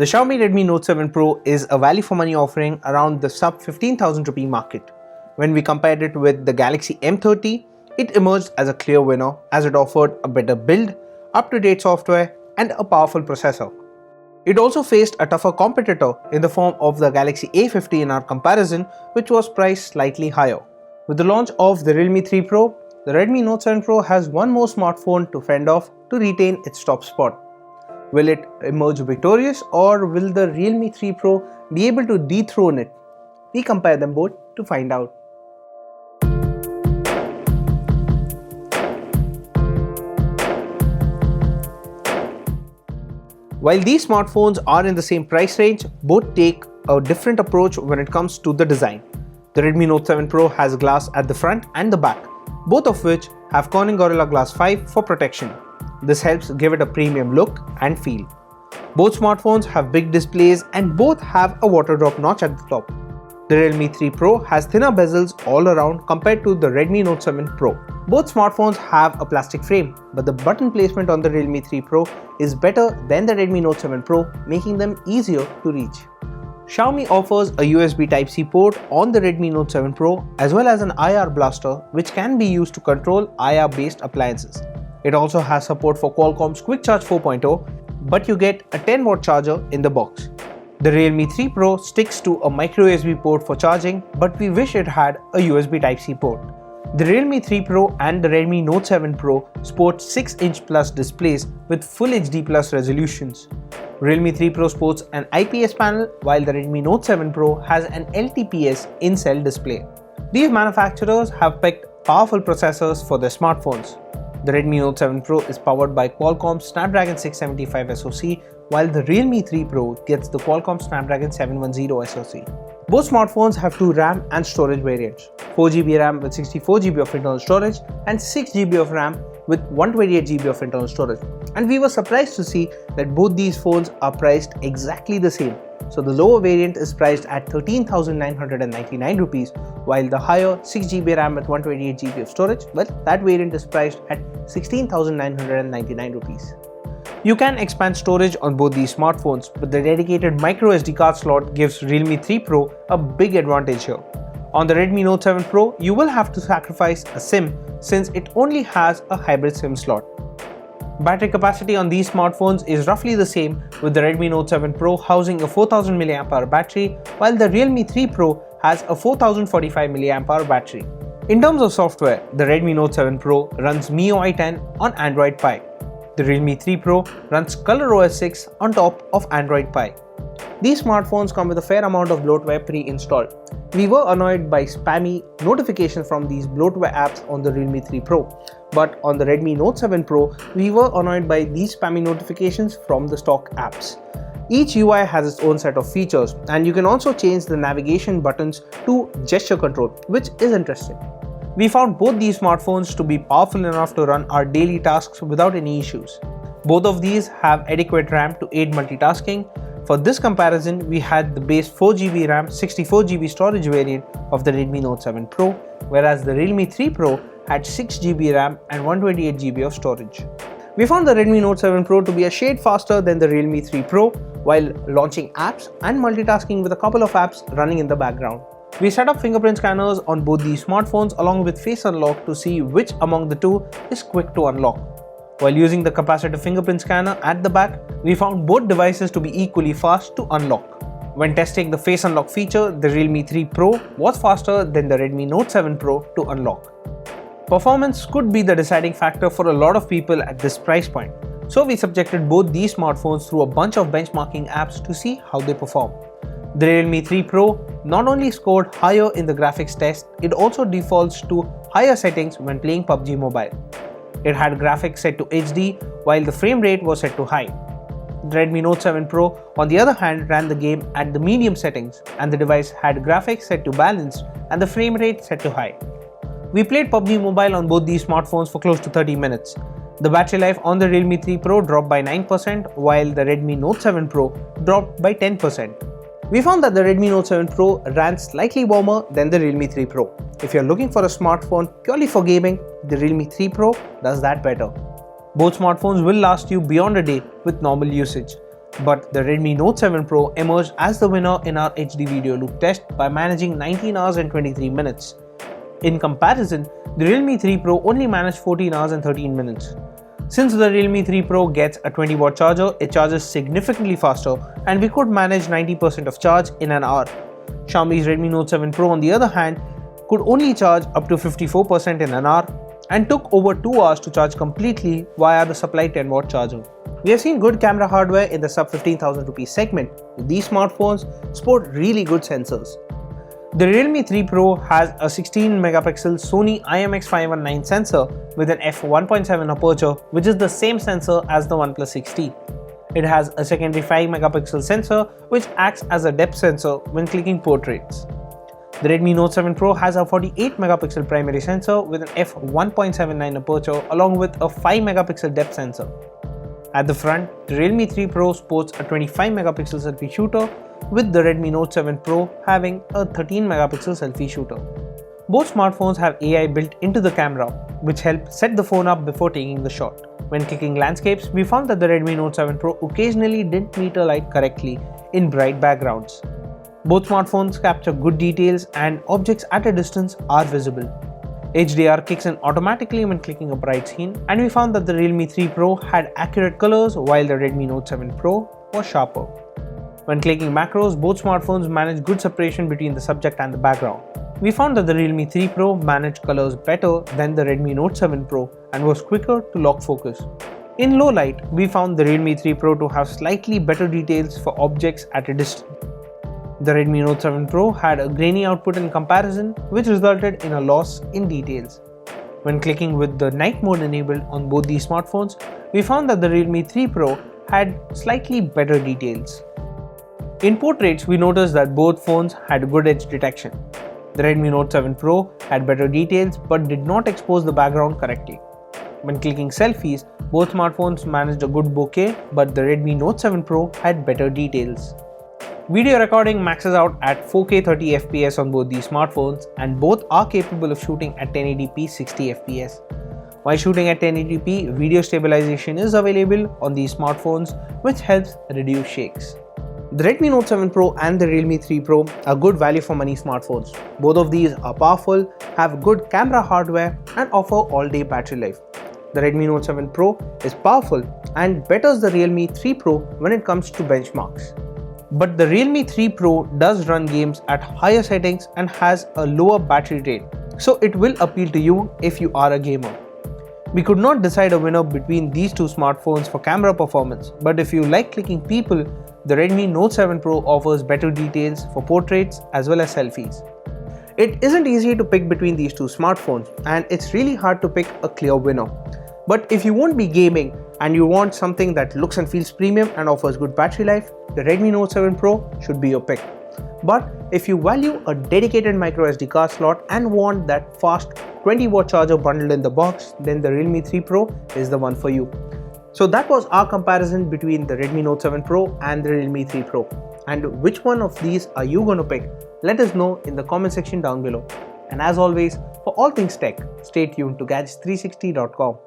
The Xiaomi Redmi Note 7 Pro is a value for money offering around the sub 15,000 rupee market. When we compared it with the Galaxy M30, it emerged as a clear winner as it offered a better build, up-to-date software and a powerful processor. It also faced a tougher competitor in the form of the Galaxy A50 in our comparison, which was priced slightly higher. With the launch of the Realme 3 Pro, the Redmi Note 7 Pro has one more smartphone to fend off to retain its top spot. Will it emerge victorious, or will the Realme 3 Pro be able to dethrone it? We compare them both to find out. While these smartphones are in the same price range, both take a different approach when it comes to the design. The Redmi Note 7 Pro has glass at the front and the back, both of which have Corning Gorilla Glass 5 for protection. This helps give it a premium look and feel. Both smartphones have big displays and both have a water drop notch at the top. The Realme 3 Pro has thinner bezels all around compared to the Redmi Note 7 Pro. Both smartphones have a plastic frame, but the button placement on the Realme 3 Pro is better than the Redmi Note 7 Pro, making them easier to reach. Xiaomi offers a USB Type-C port on the Redmi Note 7 Pro as well as an IR blaster which can be used to control IR-based appliances. It also has support for Qualcomm's Quick Charge 4.0, but you get a 10-watt charger in the box. The Realme 3 Pro sticks to a micro USB port for charging, but we wish it had a USB Type-C port. The Realme 3 Pro and the Redmi Note 7 Pro sport 6-inch plus displays with Full HD Plus resolutions. Realme 3 Pro sports an IPS panel while the Redmi Note 7 Pro has an LTPS in-cell display. These manufacturers have picked powerful processors for their smartphones. The Redmi Note 7 Pro is powered by Qualcomm's Snapdragon 675 SoC, while the Realme 3 Pro gets the Qualcomm Snapdragon 710 SoC. Both smartphones have two RAM and storage variants, 4GB RAM with 64GB of internal storage and 6GB of RAM with 128GB of internal storage. And we were surprised to see that both these phones are priced exactly the same. So the lower variant is priced at 13,999 rupees, while the higher 6GB RAM with 128GB of storage, well, that variant is priced at 16,999 rupees. You can expand storage on both these smartphones, but the dedicated microSD card slot gives Realme 3 Pro a big advantage here. On the Redmi Note 7 Pro, you will have to sacrifice a SIM since it only has a hybrid SIM slot. Battery capacity on these smartphones is roughly the same, with the Redmi Note 7 Pro housing a 4000 mAh battery, while the Realme 3 Pro has a 4045 mAh battery. In terms of software, the Redmi Note 7 Pro runs MIUI 10 on Android Pie. The Realme 3 Pro runs ColorOS 6 on top of Android Pie. These smartphones come with a fair amount of bloatware pre-installed. We were annoyed by spammy notifications from these bloatware apps on the Realme 3 Pro, but on the Redmi Note 7 Pro, we were annoyed by these spammy notifications from the stock apps. Each UI has its own set of features, and you can also change the navigation buttons to gesture control, which is interesting. We found both these smartphones to be powerful enough to run our daily tasks without any issues. Both of these have adequate RAM to aid multitasking. For this comparison, we had the base 4GB RAM 64GB storage variant of the Redmi Note 7 Pro, whereas the Realme 3 Pro had 6GB RAM and 128GB of storage. We found the Redmi Note 7 Pro to be a shade faster than the Realme 3 Pro while launching apps and multitasking with a couple of apps running in the background. We set up fingerprint scanners on both these smartphones along with face unlock to see which among the two is quick to unlock. While using the capacitive fingerprint scanner at the back, we found both devices to be equally fast to unlock. When testing the face unlock feature, the Realme 3 Pro was faster than the Redmi Note 7 Pro to unlock. Performance could be the deciding factor for a lot of people at this price point, so we subjected both these smartphones through a bunch of benchmarking apps to see how they perform. The Realme 3 Pro not only scored higher in the graphics test, it also defaults to higher settings when playing PUBG Mobile. It had graphics set to HD while the frame rate was set to high. The Redmi Note 7 Pro on the other hand ran the game at the medium settings, and the device had graphics set to balanced and the frame rate set to high. We played PUBG Mobile on both these smartphones for close to 30 minutes. The battery life on the Realme 3 Pro dropped by 9% while the Redmi Note 7 Pro dropped by 10%. We found that the Redmi Note 7 Pro ran slightly warmer than the Realme 3 Pro. If you're looking for a smartphone purely for gaming, the Realme 3 Pro does that better. Both smartphones will last you beyond a day with normal usage. But the Redmi Note 7 Pro emerged as the winner in our HD video loop test by managing 19 hours and 23 minutes. In comparison, the Realme 3 Pro only managed 14 hours and 13 minutes. Since the Realme 3 Pro gets a 20-watt charger, it charges significantly faster and we could manage 90% of charge in an hour. Xiaomi's Redmi Note 7 Pro on the other hand could only charge up to 54% in an hour and took over 2 hours to charge completely via the supplied 10-watt charger. We have seen good camera hardware in the sub 15,000 rupees segment. These smartphones sport really good sensors. The Realme 3 Pro has a 16 megapixel Sony IMX519 sensor with an f1.7 aperture, which is the same sensor as the OnePlus 6T. It has a secondary 5 megapixel sensor which acts as a depth sensor when clicking portraits. The Redmi Note 7 Pro has a 48 megapixel primary sensor with an f1.79 aperture along with a 5 megapixel depth sensor. At the front, the Realme 3 Pro sports a 25 megapixel selfie shooter with the Redmi Note 7 Pro having a 13 megapixel selfie shooter. Both smartphones have AI built into the camera, which help set the phone up before taking the shot. When clicking landscapes, we found that the Redmi Note 7 Pro occasionally didn't meter light correctly in bright backgrounds. Both smartphones capture good details and objects at a distance are visible. HDR kicks in automatically when clicking a bright scene, and we found that the Realme 3 Pro had accurate colors while the Redmi Note 7 Pro was sharper. When clicking macros, both smartphones manage good separation between the subject and the background. We found that the Realme 3 Pro managed colors better than the Redmi Note 7 Pro and was quicker to lock focus. In low light, we found the Realme 3 Pro to have slightly better details for objects at a distance. The Redmi Note 7 Pro had a grainy output in comparison, which resulted in a loss in details. When clicking with the night mode enabled on both these smartphones, we found that the Realme 3 Pro had slightly better details. In portraits, we noticed that both phones had good edge detection. The Redmi Note 7 Pro had better details but did not expose the background correctly. When clicking selfies, both smartphones managed a good bokeh, but the Redmi Note 7 Pro had better details. Video recording maxes out at 4K 30 FPS on both these smartphones, and both are capable of shooting at 1080p 60 FPS. While shooting at 1080p, video stabilization is available on these smartphones, which helps reduce shakes. The Redmi Note 7 Pro and the Realme 3 Pro are good value for money smartphones. Both of these are powerful, have good camera hardware and offer all-day battery life. The Redmi Note 7 Pro is powerful and betters the Realme 3 Pro when it comes to benchmarks. But the Realme 3 Pro does run games at higher settings and has a lower battery rate, so it will appeal to you if you are a gamer. We could not decide a winner between these two smartphones for camera performance, but if you like clicking people, the Redmi Note 7 Pro offers better details for portraits as well as selfies. It isn't easy to pick between these two smartphones, and it's really hard to pick a clear winner. But if you won't be gaming and you want something that looks and feels premium and offers good battery life, the Redmi Note 7 Pro should be your pick. But if you value a dedicated microSD card slot and want that fast 20-watt charger bundled in the box, then the Realme 3 Pro is the one for you. So that was our comparison between the Redmi Note 7 Pro and the Realme 3 Pro. And which one of these are you going to pick? Let us know in the comment section down below. And as always, for all things tech, stay tuned to gadgets360.com.